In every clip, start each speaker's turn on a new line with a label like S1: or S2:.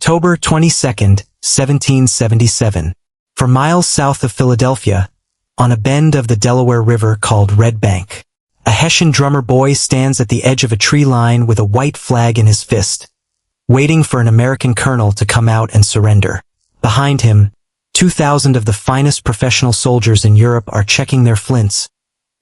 S1: October 22nd, 1777. For miles south of Philadelphia, on a bend of the Delaware River called Red Bank, a Hessian drummer boy stands at the edge of a tree line with a white flag in his fist, waiting for an American colonel to come out and surrender. Behind him, 2,000 of the finest professional soldiers in Europe are checking their flints,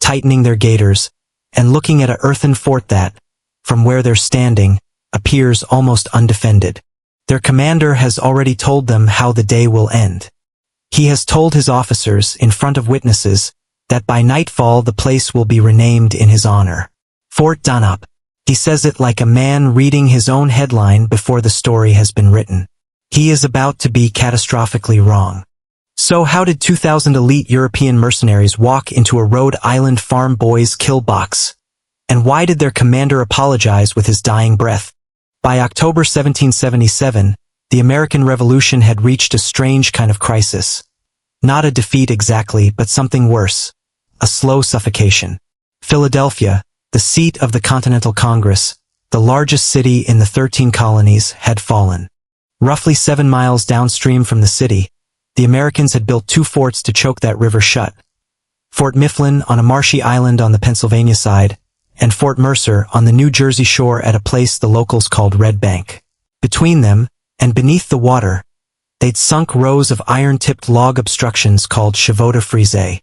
S1: tightening their gaiters, and looking at an earthen fort that, from where they're standing, appears almost undefended. Their commander has already told them how the day will end. He has told his officers, in front of witnesses, that by nightfall the place will be renamed in his honor. Fort Donop. He says it like a man reading his own headline before the story has been written. He is about to be catastrophically wrong. So how did 2,000 elite European mercenaries walk into a Rhode Island farm boy's kill box? And why did their commander apologize with his dying breath? By October 1777, the American Revolution had reached a strange kind of crisis. Not a defeat exactly, but something worse. A slow suffocation. Philadelphia, the seat of the Continental Congress, the largest city in the 13 colonies, had fallen. Roughly 7 miles downstream from the city, the Americans had built 2 forts to choke that river shut. Fort Mifflin on a marshy island on the Pennsylvania side, and Fort Mercer on the New Jersey shore at a place the locals called Red Bank. Between them, and beneath the water, they'd sunk rows of iron-tipped log obstructions called chevaux de frise.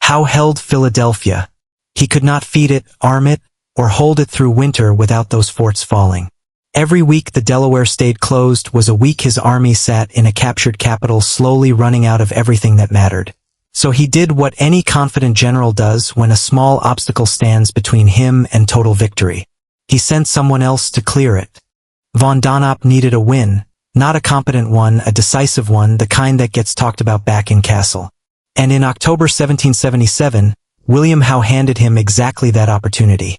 S1: Howe held Philadelphia. He could not feed it, arm it, or hold it through winter without those forts falling. Every week the Delaware stayed closed was a week his army sat in a captured capital slowly running out of everything that mattered. So he did what any confident general does when a small obstacle stands between him and total victory. He sent someone else to clear it. Von Donop needed a win, not a competent one, a decisive one, the kind that gets talked about back in Castle. And in October 1777, William Howe handed him exactly that opportunity.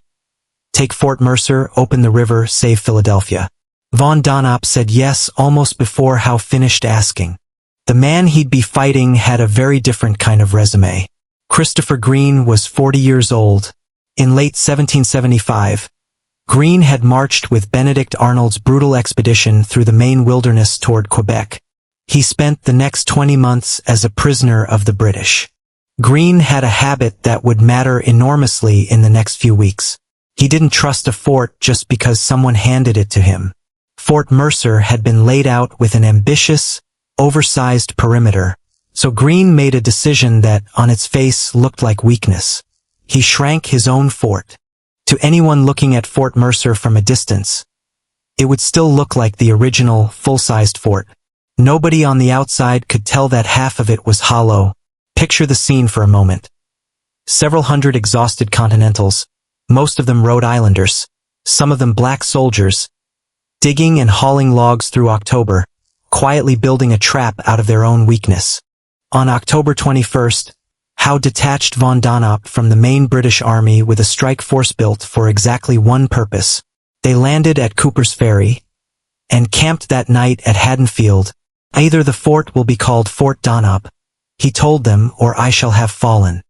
S1: Take Fort Mercer, open the river, save Philadelphia. Von Donop said yes almost before Howe finished asking. The man he'd be fighting had a very different kind of resume. Christopher Greene was 40 years old. In late 1775, Greene had marched with Benedict Arnold's brutal expedition through the Maine wilderness toward Quebec. He spent the next 20 months as a prisoner of the British. Greene had a habit that would matter enormously in the next few weeks. He didn't trust a fort just because someone handed it to him. Fort Mercer had been laid out with an ambitious, oversized perimeter, so Greene made a decision that, on its face, looked like weakness. He shrank his own fort. To anyone looking at Fort Mercer from a distance, it would still look like the original, full-sized fort. Nobody on the outside could tell that half of it was hollow. Picture the scene for a moment. Several hundred exhausted Continentals, most of them Rhode Islanders, some of them black soldiers, digging and hauling logs through October, quietly building a trap out of their own weakness. On October 21st, Howe detached Von Donop from the main British army with a strike force built for exactly one purpose. They landed at Cooper's Ferry and camped that night at Haddonfield. Either the fort will be called Fort Donop, he told them, or I shall have fallen.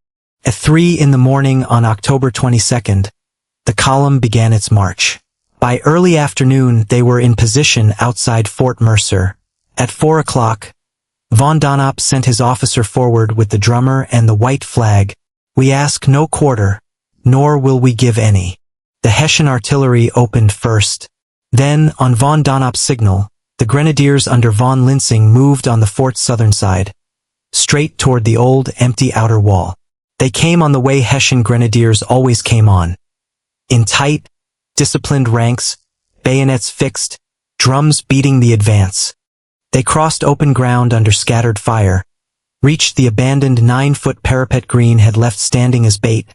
S1: At 3 in the morning on October 22nd, the column began its march. By early afternoon they were in position outside Fort Mercer. At 4 o'clock, Von Donop sent his officer forward with the drummer and the white flag. We ask no quarter, nor will we give any. The Hessian artillery opened first. Then, on Von Donop's signal, the grenadiers under von Linsing moved on the fort's southern side, straight toward the old, empty outer wall. They came on the way Hessian grenadiers always came on. In tight, disciplined ranks, bayonets fixed, drums beating the advance. They crossed open ground under scattered fire, reached the abandoned 9-foot parapet Greene had left standing as bait,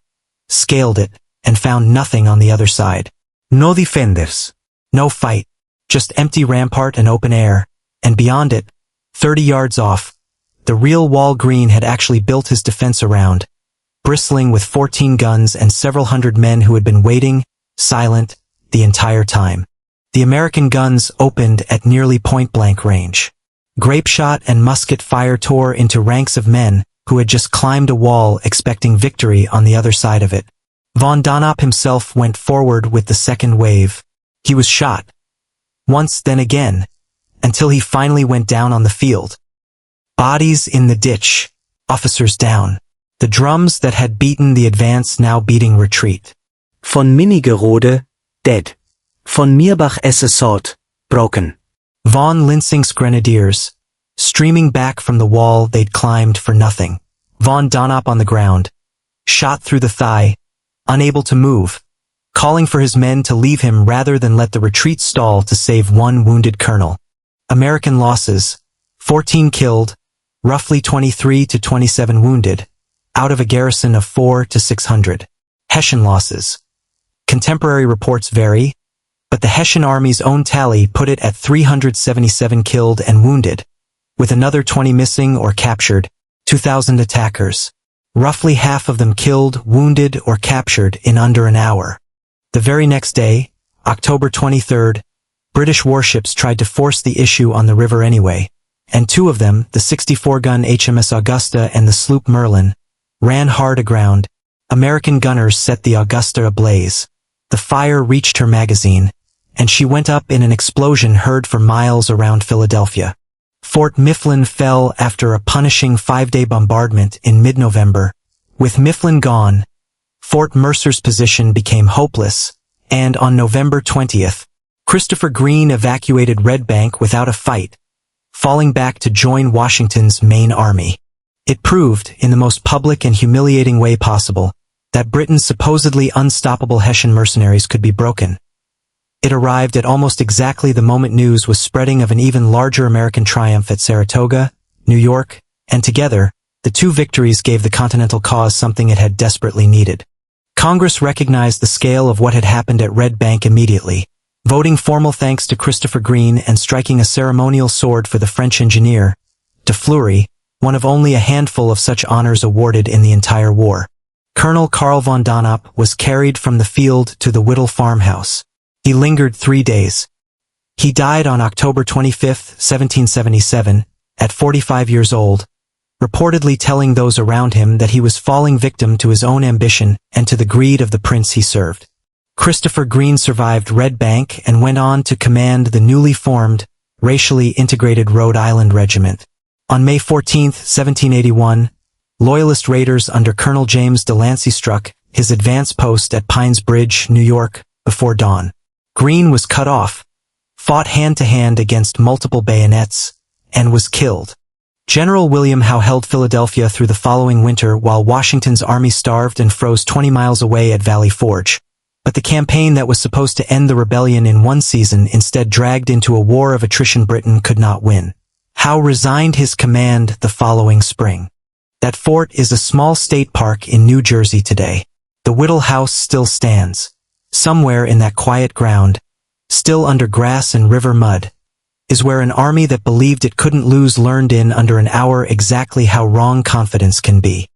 S1: scaled it, and found nothing on the other side. No defenders. No fight. Just empty rampart and open air, and beyond it, 30 yards off, the real wall Greene had actually built his defense around, bristling with 14 guns and several hundred men who had been waiting, silent, the entire time. The American guns opened at nearly point-blank range. Grape shot and musket fire tore into ranks of men who had just climbed a wall expecting victory on the other side of it. Von Donop himself went forward with the second wave. He was shot. Once, then again, until he finally went down on the field. Bodies in the ditch, officers down. The drums that had beaten the advance now beating retreat.
S2: Von Minigerode, dead. Von Mirbach esse sword, broken.
S1: Von Linsing's grenadiers, streaming back from the wall they'd climbed for nothing. Von Donop on the ground, shot through the thigh, unable to move, calling for his men to leave him rather than let the retreat stall to save one wounded colonel. American losses, 14 killed, roughly 23 to 27 wounded, out of a garrison of 4 to 600. Hessian losses. Contemporary reports vary, but the Hessian army's own tally put it at 377 killed and wounded, with another 20 missing or captured, 2,000 attackers. Roughly half of them killed, wounded, or captured in under an hour. The very next day, October 23rd, British warships tried to force the issue on the river anyway, and two of them, the 64-gun HMS Augusta and the sloop Merlin, ran hard aground. American gunners set the Augusta ablaze. The fire reached her magazine, and she went up in an explosion heard for miles around Philadelphia. Fort Mifflin fell after a punishing 5-day bombardment in mid-November. With Mifflin gone, Fort Mercer's position became hopeless, and on November 20th, Christopher Greene evacuated Red Bank without a fight, falling back to join Washington's main army. It proved, in the most public and humiliating way possible, that Britain's supposedly unstoppable Hessian mercenaries could be broken. It arrived at almost exactly the moment news was spreading of an even larger American triumph at Saratoga, New York, and together, the two victories gave the Continental cause something it had desperately needed. Congress recognized the scale of what had happened at Red Bank immediately, voting formal thanks to Christopher Greene and striking a ceremonial sword for the French engineer, de Fleury, one of only a handful of such honors awarded in the entire war. Colonel Karl von Donop was carried from the field to the Whittle farmhouse. He lingered 3 days. He died on October 25, 1777, at 45 years old, reportedly telling those around him that he was falling victim to his own ambition and to the greed of the prince he served. Christopher Greene survived Red Bank and went on to command the newly formed, racially integrated Rhode Island Regiment. On May 14, 1781, Loyalist raiders under Colonel James Delancey struck his advance post at Pines Bridge, New York, before dawn. Greene was cut off, fought hand-to-hand against multiple bayonets, and was killed. General William Howe held Philadelphia through the following winter while Washington's army starved and froze 20 miles away at Valley Forge. But the campaign that was supposed to end the rebellion in one season instead dragged into a war of attrition Britain could not win. Howe resigned his command the following spring. That fort is a small state park in New Jersey today. The Whittle House still stands. Somewhere in that quiet ground, still under grass and river mud, is where an army that believed it couldn't lose learned in under an hour exactly how wrong confidence can be.